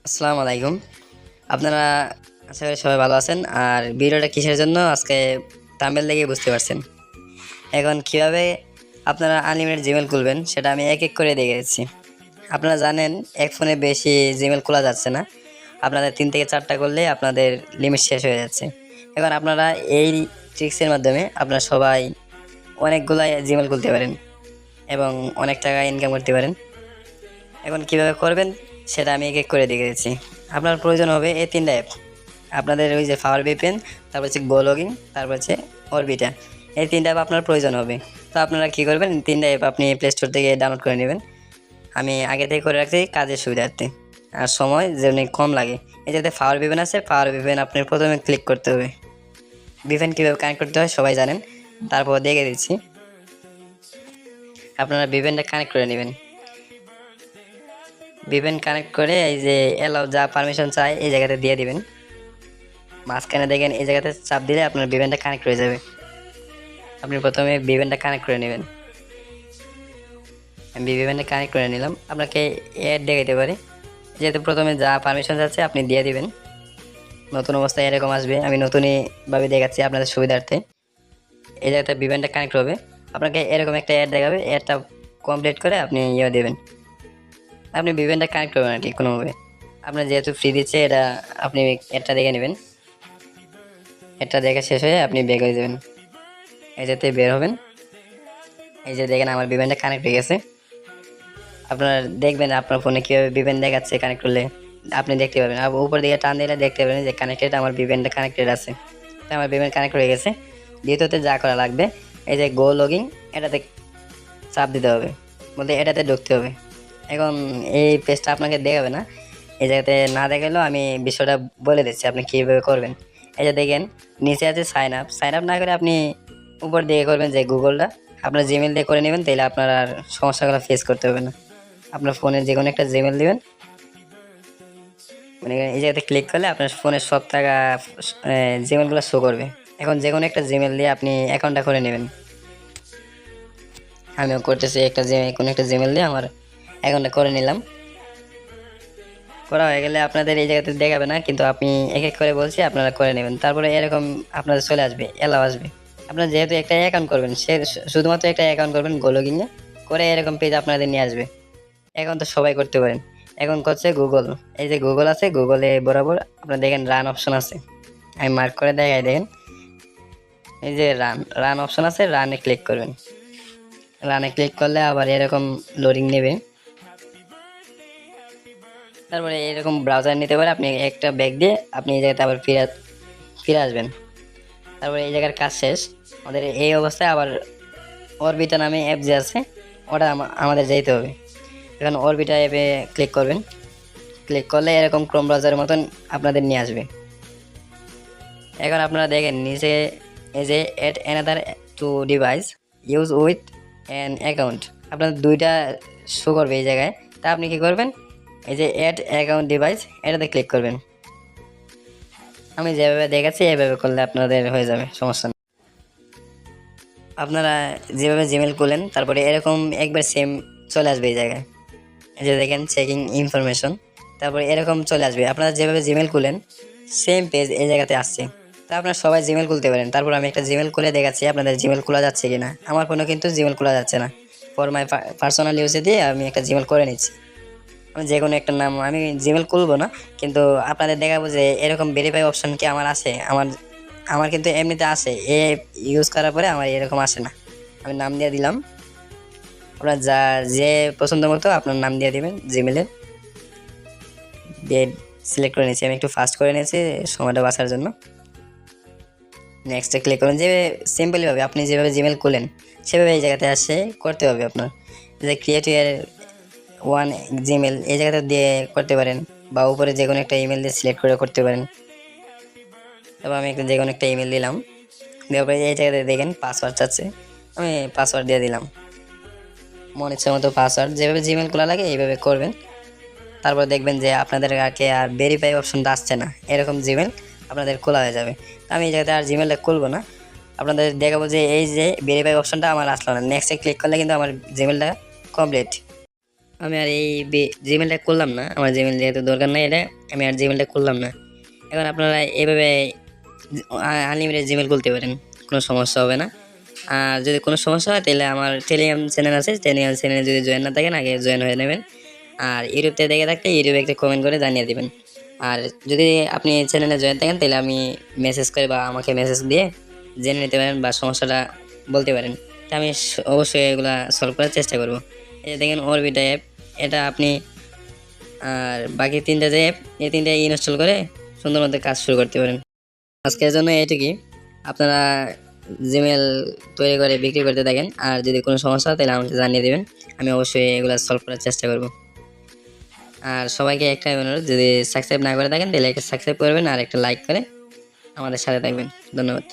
আসসালামু আলাইকুম। আপনারা আশা করি সবাই ভালো আছেন। আর ভিডিওটা কিসের জন্য আজকে থাম্বনেল দেখেই বুঝতে পারছেন। এখন কিভাবে আপনারা আনলিমিটেড জিমেইল খুলবেন সেটা আমি এক এক করে দেখিয়েছি। আপনারা জানেন এক ফোনে বেশি জিমেইল খোলা যাচ্ছে না। আপনাদের 3 থেকে 4টা করলেই আপনাদের লিমিট শেষ হয়ে যাচ্ছে। এখন আপনারা এই ট্রিক্সের মাধ্যমে আপনারা সবাই অনেকগুলাই জিমেইল খুলতে পারেন এবং অনেক টাকা ইনকাম করতে পারেন। এখন কিভাবে করবেন সেটা আমি এক এক করে দেখিয়েছি। আপনার প্রয়োজন হবে এই 3টা অ্যাপ। আপনাদের ওই যে পাওয়ার ভিপিএন, তারপর হচ্ছে গো লগইন, তারপর হচ্ছে অরবিটা। এই 3টা অ্যাপ আপনার প্রয়োজন হবে। তো আপনারা কী করবেন, 3টা অ্যাপ আপনি প্লে স্টোর থেকে ডাউনলোড করে নেবেন। আমি আগে থেকে করে রাখছি কাজের সুবিধার্থে আর সময় যেন কম লাগে। এই যাতে পাওয়ার ভিপিএন আছে, পাওয়ার ভিপিএন আপনি প্রথমে ক্লিক করতে হবে। ভিপিএন কীভাবে কানেক্ট করতে হয় সবাই জানেন, তারপর দেখে দিচ্ছি। আপনারা ভিপিএনটা কানেক্ট করে নেবেন। ভিপিএন কানেক্ট করে এই যে অ্যালাউ যা পারমিশন চাই এই জায়গাতে দিয়ে দিবেন। মাঝখানে দেখেন এই জায়গাতে চাপ দিলে আপনার ভিপিএনটা কানেক্ট হয়ে যাবে। আপনি প্রথমে ভিপিএনটা কানেক্ট করে নেবেন। আমি ভিপিএনটা কানেক্ট করে নিলাম। আপনাকে অ্যাড দেখাতে পারে, যেহেতু প্রথমে যা পারমিশন যাচ্ছে আপনি দিয়ে দিবেন। নতুন অবস্থায় এরকম আসবে, আমি নতুনইভাবে দেখাচ্ছি আপনাদের সুবিধার্থে। এই জায়গাতে ভিপিএনটা কানেক্ট হবে, আপনাকে এরকম একটা অ্যাড দেখাবে। অ্যাডটা কমপ্লিট করে আপনি দেবেন। আপনি ভিপিএনটা কানেক্ট করবেন আর কি কোনোভাবে। আপনার যেহেতু ফ্রি দিচ্ছে এটা আপনি অ্যাডটা দেখে নেবেন। অ্যাডটা দেখা শেষ হয়ে আপনি বের করে দেবেন। এই যাতে বের হবেন। এই যে দেখেন আমার ভিপিএনটা কানেক্ট হয়ে গেছে। আপনারা দেখবেন আপনার ফোনে কীভাবে ভিপিএন দেখাচ্ছে কানেক্ট করলে আপনি দেখতে পাবেন। আর উপর দিকে টান দিলে দেখতে পাবেন যে কানেক্টেড, আমার ভিপিএনটা কানেক্টেড আছে। তাই আমার ভিপিএন কানেক্ট হয়ে গেছে। দ্বিতীয়তে যা করা লাগবে এই যে গো লগইন, এটাতে চাপ দিতে হবে, বলতে এটাতে ঢুকতে হবে। এখন এই পেজটা আপনাকে দেখাবে না, এই জায়গাতে না দেখালেও আমি বিষয়টা বলে দিচ্ছি আপনি কীভাবে করবেন। এই যে দেখেন নিচে আছে সাইন আপ। সাইন আপ না করে আপনি উপর দিকে করবেন যে গুগলটা আপনার জিমেল দিয়ে করে নেবেন, তাহলে আপনার আর সমস্যাগুলো ফেস করতে হবে না। আপনার ফোনে যে কোনো একটা জিমেল দিবেন, মানে এই জায়গাতে ক্লিক করলে আপনার ফোনের সব টাকা জিমেলগুলো শো করবে। এখন যে কোনো একটা জিমেল দিয়ে আপনি অ্যাকাউন্টটা করে নেবেন। আমিও করতেছি কোনো একটা জিমেল দিয়ে আমার অ্যাকাউন্টটা করে নিলাম। করা হয়ে গেলে আপনাদের এই জায়গাতে দেখাবে না, কিন্তু আপনি এক এক করে বলছি আপনারা করে নেবেন। তারপরে এরকম আপনাদের চলে আসবে, এলাও আসবে। আপনারা যেহেতু একটা অ্যাকাউন্ট করবেন, সে শুধুমাত্র একটা অ্যাকাউন্ট করবেন গো লগইনে করে, এরকম পেজ আপনাদের নিয়ে আসবে। এখন তো সবাই করতে পারেন। এখন করছে গুগল, এই যে গুগল আছে, গুগলে বরাবর আপনারা দেখেন রান অপশন আছে। আমি মার্ক করে দেখাই, দেখেন এই যে রান অপশন আছে, রানে ক্লিক করবেন। রানে ক্লিক করলে আবার এরকম লোডিং নেবে। তারপরে এরকম ব্রাউজার নিতে পারে, আপনি একটা ব্যাগ দিয়ে আপনি এই জায়গাতে আবার ফিরে আসবেন। তারপরে এই জায়গার কাজ শেষ। আমাদের এই অবস্থায় আবার অরবিটা নামে অ্যাপ যে আছে ওটা আমাদের যেতে হবে। এখন অরবিটা অ্যাপে ক্লিক করবেন। ক্লিক করলে এরকম ক্রোম ব্রাউজারের মতন আপনাদের নিয়ে আসবে। এখন আপনারা দেখেন নিচে এই যে add another to device use with an account, আপনাদের দুইটা শো করবে এই জায়গায়। তা আপনি কি করবেন, এই যে অ্যাড অ্যাকাউন্ট ডিভাইস এটাতে ক্লিক করবেন। আমি যেভাবে দেখাচ্ছি এভাবে করলে আপনাদের হয়ে যাবে, সমস্যা নেই। আপনারা যেভাবে জিমেল খুলেন তারপরে এরকম একবার সেম চলে আসবে এই জায়গায়। এই যে দেখেন চেকিং ইনফরমেশন, তারপরে এরকম চলে আসবে। আপনারা যেভাবে জিমেল খুলেন সেম পেজ এই জায়গাতে আসছে। তা আপনারা সবাই জিমেল খুলতে পারেন। তারপর আমি একটা জিমেল খুলে দেখাচ্ছি আপনাদের জিমেল খোলা যাচ্ছে কিনা। আমার ফোনে কিন্তু জিমেল খোলা যাচ্ছে না। ফর মাই পার্সোনাল ইউজে দিয়ে আমি একটা জিমেল করে নিচ্ছি। আমি যে কোনো একটা নাম, আমি জিমেল খুলবো না, কিন্তু আপনাদের দেখাবো যে এরকম ভেরিফাই অপশন কি আমার আসে। আমার আমার কিন্তু এমনিতে আসে, এ ইউজ করার পরে আমার এরকম আসে না। আমি নাম দিয়ে দিলাম, আপনার যে পছন্দ মতো আপনার নাম দিয়ে দেবেন জিমেলের। দিয়ে সিলেক্ট করে নিয়েছি, আমি একটু ফাস্ট করে নিয়েছি সময়টা বাঁচার জন্য। নেক্সটে ক্লিক করুন। যে সিম্পলিভাবে আপনি যেভাবে জিমেল খুলেন সেভাবে এই জায়গাতে আসে করতে হবে আপনার। যে ক্রিয়েট ইয়ার ওয়ান জিমেল এই জায়গাতে দিয়ে করতে পারেন, বা উপরে যে কোনো একটা ইমেল দিয়ে সিলেক্ট করে করতে পারেন। তবে আমি যে কোনো একটা ইমেল দিলাম, দেওয়ার পরে এই জায়গাতে দেখেন পাসওয়ার্ড চাচ্ছে, আমি পাসওয়ার্ড দিয়ে দিলাম। মন ইচ্ছা মতো পাসওয়ার্ড যেভাবে জিমেল খোলা লাগে এইভাবে করবেন। তারপর দেখবেন যে আপনাদের কাছে আর ভেরিফাই অপশনটা আসছে না, এরকম জিমেল আপনাদের খোলা হয়ে যাবে। আমি এই জায়গাতে আর জিমেলটা খুলবো না, আপনাদের দেখাবো যে এই যে ভেরিফাই অপশনটা আমার আসলো না। নেক্সটে ক্লিক করলে কিন্তু আমার জিমেলটা কমপ্লিট। আমি আর এই জিমেলটা করলাম না, আমার জিমেল যেহেতু দরকার নাই এটা, আমি আর জিমেলটা করলাম না। এখন আপনারা এভাবে আনলিমিটেড জিমেল খুলতে পারেন, কোনো সমস্যা হবে না। আর যদি কোনো সমস্যা হয় তাহলে আমার টেলিগ্রাম চ্যানেল আছে, টেলিগ্রাম চ্যানেলে যদি জয়েন না থাকেন আগে জয়েন হয়ে নেবেন। আর ইউটিউবতে দেখে থাকলে ইউটিউবে একটা কমেন্ট করে জানিয়ে দিবেন। আর যদি আপনি চ্যানেলে জয়েন থাকেন তাহলে আমি মেসেজ করে বা আমাকে মেসেজ দিয়ে জেনে নিতে পারেন বা সমস্যাটা বলতে পারেন, তা আমি অবশ্যই এগুলা সলভ করার চেষ্টা করব। এই যে দেখেন অরবিটা অ্যাপ, এটা আপনি আর বাকি তিনটা যে অ্যাপ, এই তিনটা ইনস্টল করে সুন্দর মতো কাজ শুরু করতে পারেন। আজকের জন্য এইটুকুই। আপনারা জিমেল তৈরি করে বিক্রি করতে থাকেন, আর যদি কোনো সমস্যা হয় তাহলে আমাকে জানিয়ে দেবেন, আমি অবশ্যই এগুলো সলভ করার চেষ্টা করব। আর সবাইকে একটাই অনুরোধ, যদি সাবস্ক্রাইব না করে থাকেন তাহলে একটা সাবস্ক্রাইব করবেন আর একটা লাইক করে আমাদের সাথে থাকবেন। ধন্যবাদ।